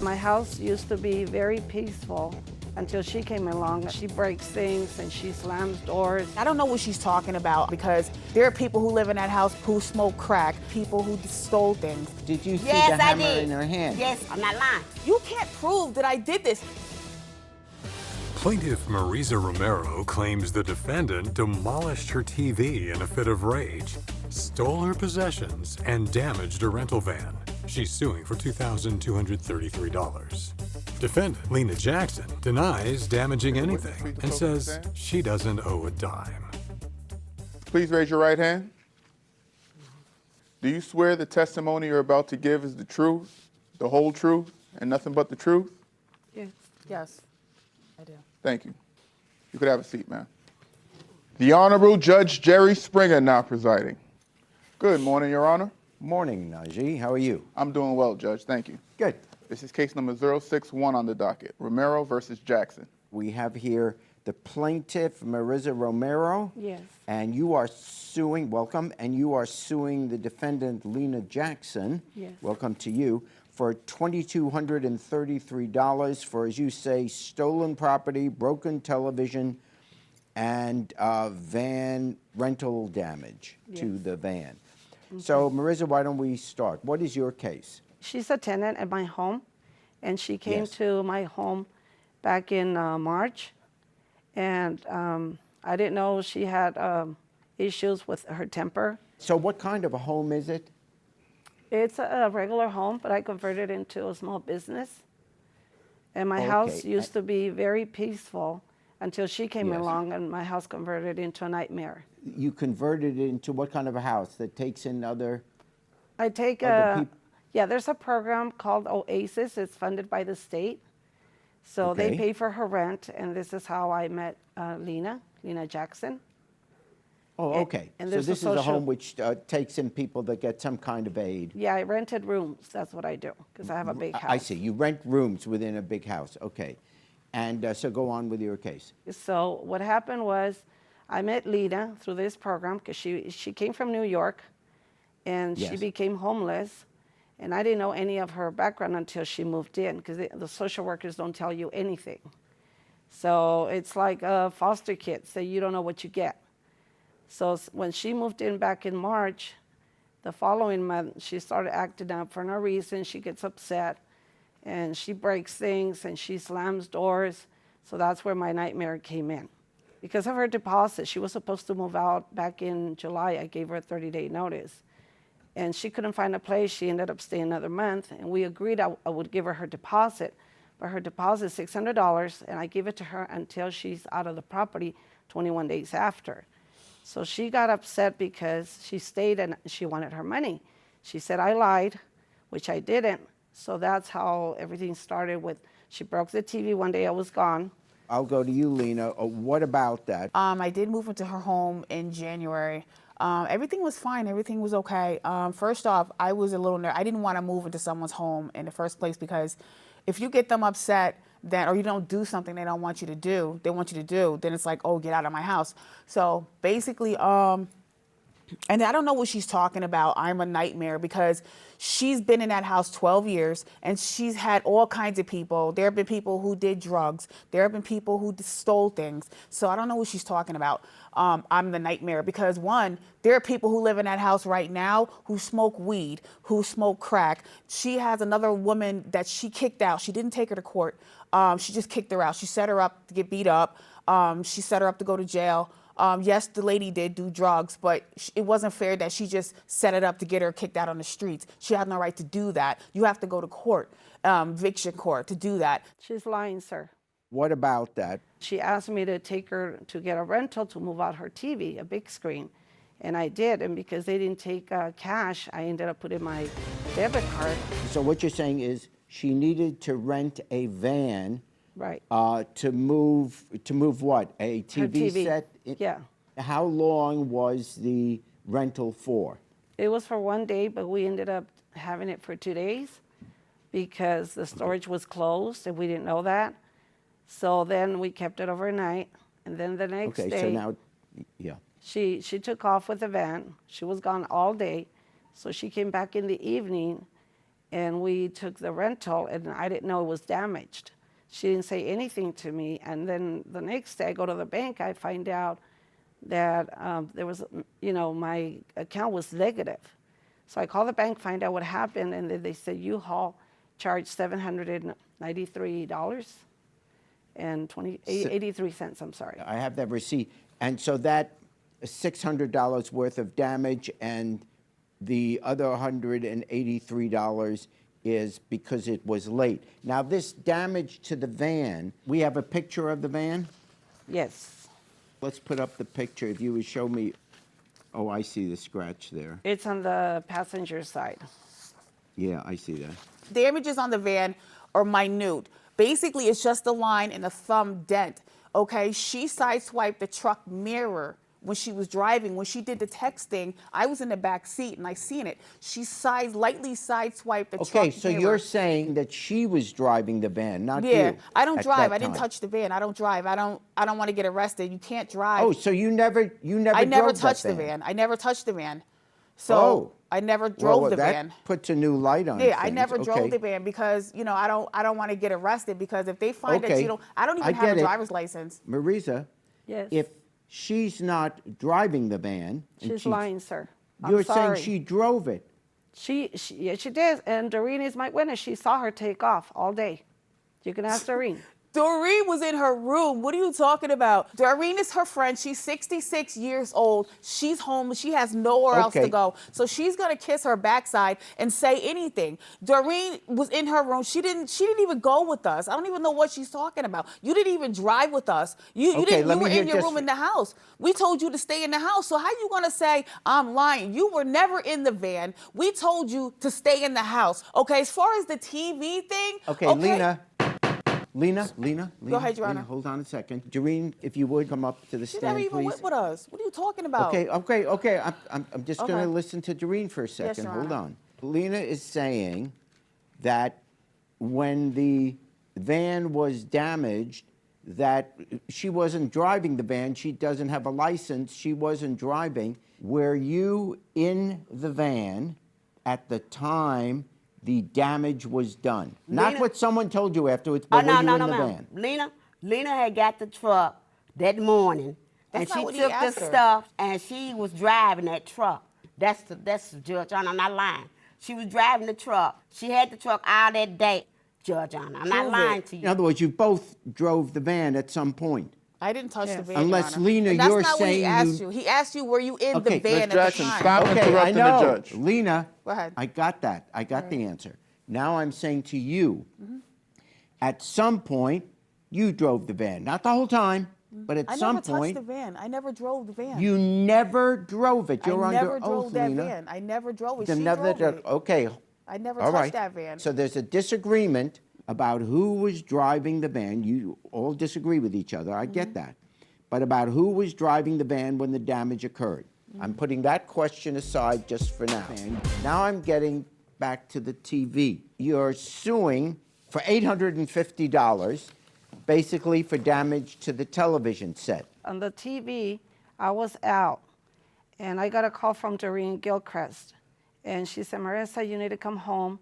My house used to be very peaceful until she came along. She breaks things and she slams doors. I don't know what she's talking about because there are people who live in that house who smoke crack, people who stole things. Did you see the hammer in her hand? Yes, I'm not lying. You can't prove that I did this. Plaintiff Mariza Romero claims the defendant demolished her TV in a fit of rage, stole her possessions, and damaged a rental van. She's suing for $2,233. Defendant Lena Jackson denies damaging anything and says she doesn't owe a dime. Please raise your right hand. Do you swear the testimony you're about to give is the truth, the whole truth, and nothing but the truth? Yes. Yes, I do. Thank you. You could have a seat, ma'am. The Honorable Judge Jerry Springer now presiding. Good morning, Your Honor. Morning, Najee. How are you? I'm doing well, Judge. Thank you. Good. This is case number 061 on the docket, Romero versus Jackson. We have here the plaintiff, Mariza Romero. Yes. And you are suing, welcome, and you are suing the defendant, Lena Jackson. Yes. Welcome to you, for $2,233 for, as you say, stolen property, broken television, and van rental damage to the van. So, Mariza, why don't we start? What is your case? She's a tenant at my home, and she came to my home back in March, and I didn't know she had issues with her temper. So what kind of a home is it? It's a regular home, but I converted it into a small business. And my house used to be very peaceful until she came along, and my house converted into a nightmare. You converted it into what kind of a house that takes in other? I take there's a program called Oasis. It's funded by the state. So they pay for her rent, and this is how I met Lena Jackson. Oh, okay. And so this is a home which takes in people that get some kind of aid. Yeah, I rented rooms. That's what I do, because I have a big house. I see. You rent rooms within a big house. Okay. And so go on with your case. So what happened was I met Lena through this program because she came from New York, and she became homeless. And I didn't know any of her background until she moved in, because the social workers don't tell you anything. So it's like foster kids, so you don't know what you get. So when she moved in back in March, the following month, she started acting up for no reason. She gets upset, and she breaks things, and she slams doors. So that's where my nightmare came in. Because of her deposit, she was supposed to move out back in July. I gave her a 30-day notice. And she couldn't find a place. She ended up staying another month, and we agreed I would give her deposit. But her deposit is $600, and I give it to her until she's out of the property 21 days after. So she got upset because she stayed and she wanted her money. She said I lied, which I didn't. So that's how everything started with, she broke the TV one day I was gone. I'll go to you, Lena. What about that? I did move into her home in January. Everything was fine. Everything was okay. First off, I was a little nervous. I didn't want to move into someone's home in the first place because if you get them upset or you don't do something they don't want you to do, then it's like, oh, get out of my house. So basically, and I don't know what she's talking about. I'm a nightmare because she's been in that house 12 years and she's had all kinds of people. There have been people who did drugs. There have been people who stole things. So I don't know what she's talking about. I'm the nightmare because, one, there are people who live in that house right now who smoke weed, who smoke crack. She has another woman that she kicked out. She didn't take her to court. She just kicked her out. She set her up to get beat up. She set her up to go to jail. Yes, the lady did do drugs, but it wasn't fair that she just set it up to get her kicked out on the streets. She had no right to do that. You have to go to court, eviction court, to do that. She's lying, sir. What about that? She asked me to take her to get a rental to move out her TV, a big screen. And I did, and because they didn't take cash, I ended up putting my debit card. So what you're saying is she needed to rent a van. Right. To move what? A TV set? Yeah. How long was the rental for? It was for 1 day, but we ended up having it for 2 days because the storage was closed and we didn't know that. So then we kept it overnight, and then the next day. Okay, so now, yeah. She took off with the van. She was gone all day. So she came back in the evening, and we took the rental, and I didn't know it was damaged. She didn't say anything to me, and then the next day I go to the bank, I find out that there was, my account was negative. So I call the bank, find out what happened, and then they said U-Haul charged $793 and 83 cents, I'm sorry. I have that receipt. And so that $600 worth of damage and the other $183 is because it was late. Now, this damage to the van, we have a picture of the van? Yes. Let's put up the picture. If you would show me. Oh, I see the scratch there. It's on the passenger side. Yeah, I see that. Damages on the van are minute. Basically, it's just a line and a thumb dent, okay? She sideswiped the truck mirror when she was driving. When she did the texting, I was in the back seat and I seen it. She lightly sideswiped the truck mirror. Okay, so you're saying that she was driving the van, not you. Yeah, I don't drive. I didn't time. touch the van. I don't drive. I don't want to get arrested. You can't drive. Oh, so you never I never drove touched that the van. I never touched the van. So Oh. I never drove Well, the that van. puts a new light on Yeah, I things. never drove Okay. the van because I don't want to get arrested because if they find that Okay. you don't, I don't I even have get a it. driver's license. Mariza, Yes. if she's not driving the van, and She's lying, sir. you're I'm sorry. saying she drove it. Yeah, she did. And Doreen is my witness. She saw her take off all day. You can ask Doreen. Doreen was in her room. What are you talking about? Doreen is her friend. She's 66 years old. She's homeless. She has nowhere else to Okay. go. So she's gonna kiss her backside and say anything. Doreen was in her room. She didn't even go with us. I don't even know what she's talking about. You didn't even drive with us. You were in your room in the house. We told you to stay in the house. So how you gonna say I'm lying? You were never in the van. We told you to stay in the house. Okay, as far as the TV thing. Okay, Lena. Go ahead, Your Honor. Lena, hold on a second. Doreen, if you would come up to the She stand, never even please. went with us. What are you talking about? Okay. I'm just going Okay. to listen to Doreen for a second. Your Hold Honor. on. Lena is saying that when the van was damaged, that she wasn't driving the van. She doesn't have a license. She wasn't driving. Were you in the van at the time the damage was done? Not Lena- what someone told you afterwards, but were you in the ma'am. van? Lena had got the truck that morning, That's not and what she he took the asked her. stuff, and she was driving that truck. That's the Judge Honor, I'm not lying. She was driving the truck. She had the truck all that day, Judge Honor. I'm not Prove lying it. to In you. other words, you both drove the van at some point. I didn't touch the Yes. van. Unless, Your Honor. Lena, And that's you're not what he saying asked you- you. He asked you, were you in Okay, the van Ms. at Jackson, the time? stop. Okay, I interrupting the know. judge. Lena, Go ahead. I got that. I got the answer. Now I'm saying to you, at some point, you drove the van. Not the whole time, but at I some never point, touched the van. I never drove the van. you never drove it. You're I under never oath, drove that Lena. van. I never drove it. You She never drove it. Okay. I never All touched right. that van. So there's a disagreement about who was driving the van. You all disagree with each other. I get that. But about who was driving the van when the damage occurred. I'm putting that question aside just for now. And now I'm getting back to the TV. You're suing for $850, basically for damage to the television set. On the TV, I was out, and I got a call from Doreen Gilchrist. And she said, Mariza, you need to come home.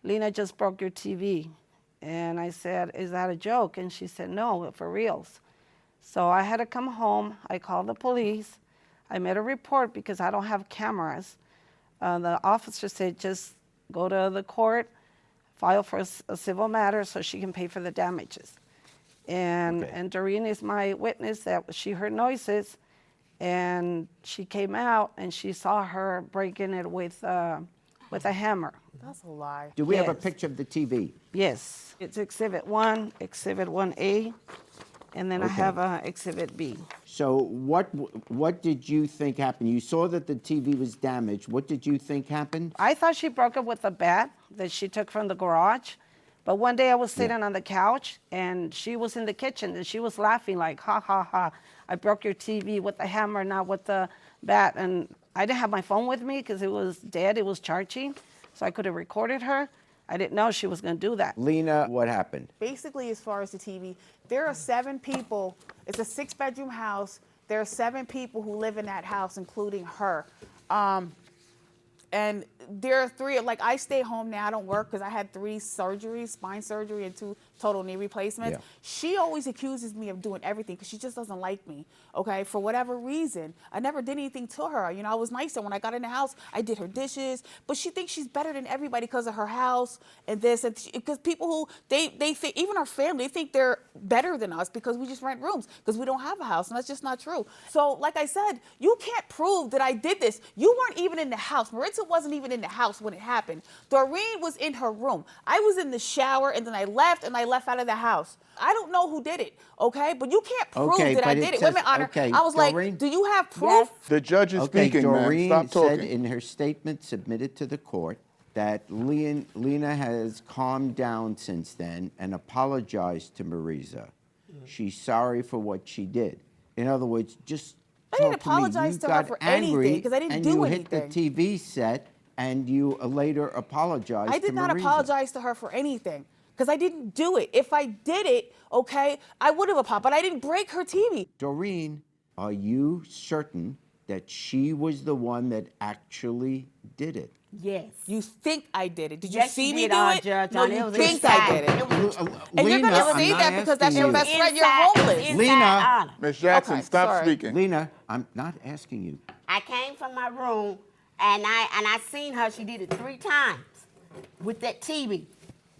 Lena just broke your TV. And I said, is that a joke? And she said, no, for reals. So I had to come home. I called the police. I made a report because I don't have cameras. The officer said, just go to the court, file for a civil matter so she can pay for the damages. And, Okay. and Doreen is my witness that she heard noises, and she came out and she saw her breaking it with a hammer. That's a lie. Do we have a Yes. picture of the TV? Yes, it's Exhibit 1, Exhibit 1A, and then I Okay. have Exhibit B. So what did you think happened? You saw that the TV was damaged. What did you think happened? I thought she broke it with a bat that she took from the garage. But one day I was sitting on the couch, and she was in the kitchen, and she was laughing like, ha, ha, ha. I broke your TV with the hammer, not with the bat. And I didn't have my phone with me because it was dead. It was charging, so I could have recorded her. I didn't know she was going to do that. Lena, what happened? Basically, as far as the TV, there are 7 people. It's a 6-bedroom house. There are 7 people who live in that house, including her. And there are 3, like I stay home now, I don't work because I had 3 surgeries, spine surgery and 2 total knee replacements. Yeah. She always accuses me of doing everything because she just doesn't like me, okay, for whatever reason. I never did anything to her. You know, I was nice to her. When I got in the house, I did her dishes, but she thinks she's better than everybody because of her house and this, and because people who, they think, even our family, they think they're better than us because we just rent rooms because we don't have a house, and that's just not true. So, like I said, you can't prove that I did this. You weren't even in the house. Mariza wasn't even in the house when it happened. Doreen was in her room. I was in the shower, and then I left out of the house. I don't know who did it, okay? But you can't prove that I did it. Wait a minute, Honor. Okay, I was Doreen, like, do you have proof? The judge is okay, speaking, ma'am. Doreen Stop said talking. in her statement submitted to the court that Lena has calmed down since then and apologized to Mariza. She's sorry for what she did. In other words, just I didn't talk to me. apologize You to her got for angry anything because I didn't and do you anything. hit the TV set and you later apologized I did to not Mariza. apologize to her for anything because I didn't do it. If I did it, okay, I would have apologized, but I didn't break her TV. Doreen, are you certain that she was the one that actually did it? Yes. You think I did it. Did you Yes, see you me did, do it? Judge. No, It you was think inside. I did it. It was And you're Lena, going to I'm say not that because that's asking your you. best friend. You're Inside- homeless. inside Lena. honor. Ms. Jackson, Okay, stop sorry. speaking. Lena, I'm not asking you. I came from my room and I seen her. She did it 3 times with that TV.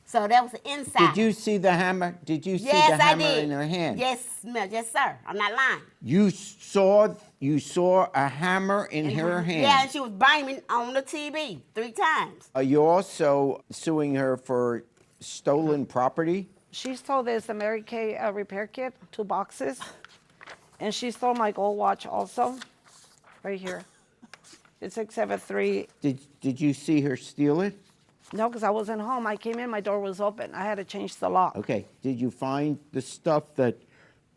So that was the inside. Did you see the hammer? Did you see Yes, the hammer I did. in her hand? Yes, ma'am. Yes, sir. I'm not lying. You saw a hammer in her hand. Yeah, and she was banging on the TV 3 times. Are you also suing her for stolen property? She stole this Mary Kay repair kit, 2 boxes. And she stole my gold watch also, right here. It's 673. Did you see her steal it? No, because I wasn't home. I came in, my door was open. I had to change the lock. Okay. Did you find the stuff that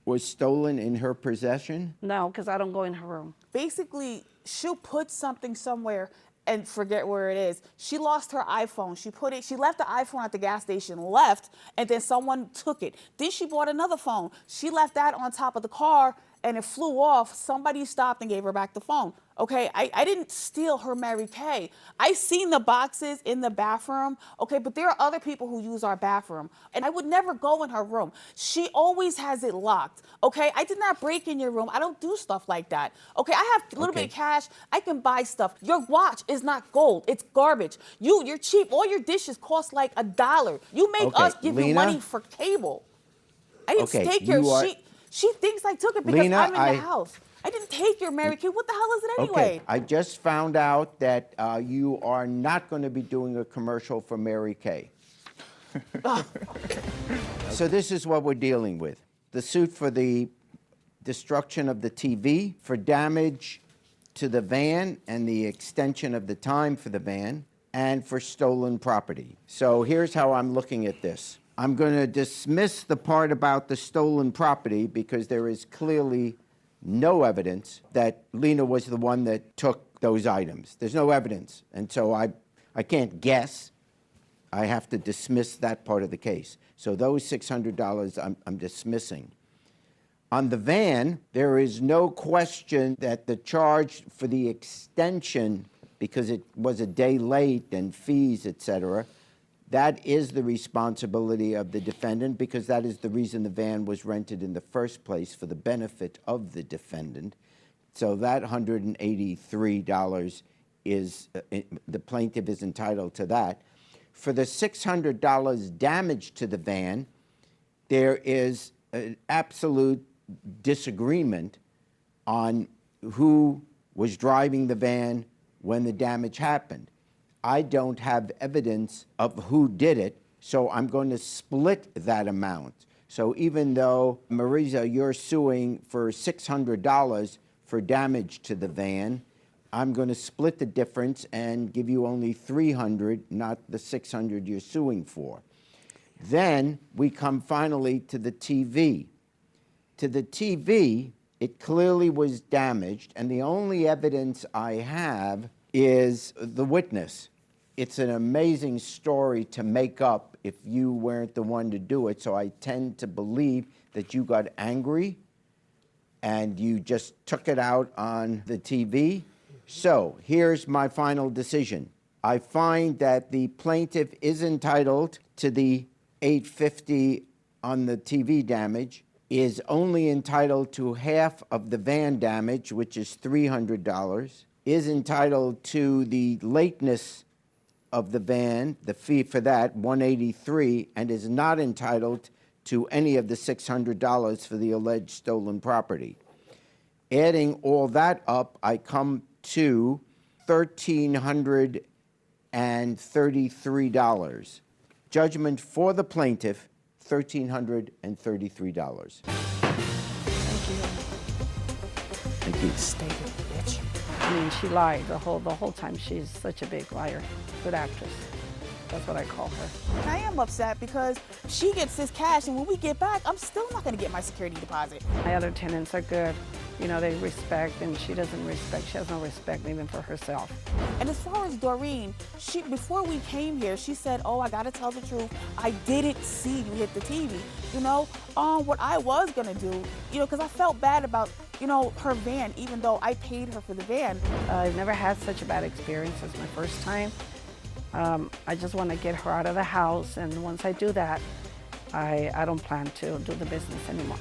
was stolen in her possession? No, because I don't go in her room. Basically, she'll put something somewhere and forget where it is. She lost her iPhone. She left the iPhone at the gas station, left, and then someone took it. Then she bought another phone. She left that on top of the car and it flew off. Somebody stopped and gave her back the phone. Okay, I didn't steal her Mary Kay. I seen the boxes in the bathroom, okay, but there are other people who use our bathroom, and I would never go in her room. She always has it locked, okay? I did not break in your room. I don't do stuff like that, okay? I have a little bit of cash. I can buy stuff. Your watch is not gold. It's garbage. You're cheap. All your dishes cost like $1. You make us give you Lena? money for cable. I didn't take your She thinks I took it because Lena, I'm in the house. I didn't take your Mary Kay. What the hell is it anyway? Okay, I just found out that you are not going to be doing a commercial for Mary Kay. So this is what we're dealing with. The suit for the destruction of the TV, for damage to the van and the extension of the time for the van, and for stolen property. So here's how I'm looking at this. I'm going to dismiss the part about the stolen property because there is clearly no evidence that Lena was the one that took those items. There's no evidence. And so I can't guess. I have to dismiss that part of the case. So those $600 I'm dismissing. On the van, there is no question that the charge for the extension, because it was a day late and fees, et cetera, that is the responsibility of the defendant because that is the reason the van was rented in the first place, for the benefit of the defendant. So that $183 is, the plaintiff is entitled to that. For the $600 damage to the van, there is an absolute disagreement on who was driving the van when the damage happened. I don't have evidence of who did it, so I'm going to split that amount. So even though, Mariza, you're suing for $600 for damage to the van, I'm going to split the difference and give you only $300, not the $600 you're suing for. Then we come finally to the TV. To the TV, it clearly was damaged, and the only evidence I have is the witness. It's an amazing story to make up if you weren't the one to do it, so I tend to believe that you got angry and you just took it out on the TV, So here's my final decision. I find that the plaintiff is entitled to the $850 on the TV damage, is only entitled to half of the van damage, which is $300, is entitled to the lateness of the van, the fee for that, $183, and is not entitled to any of the $600 for the alleged stolen property. Adding all that up, I come to $1,333. Judgment for the plaintiff, $1,333. Thank you. Stay good, bitch. I mean, she lied the whole time. She's such a big liar. Good actress. That's what I call her. And I am upset because she gets this cash, and when we get back, I'm still not going to get my security deposit. My other tenants are good. You know, they respect, and she doesn't respect. She has no respect even for herself. And as far as Doreen, before we came here, she said, oh, I gotta tell the truth, I didn't see you hit the TV. You know, what I was gonna do, you know, because I felt bad about, you know, her van, even though I paid her for the van. I've never had such a bad experience. It's my first time. I just want to get her out of the house, and once I do that, I don't plan to do the business anymore.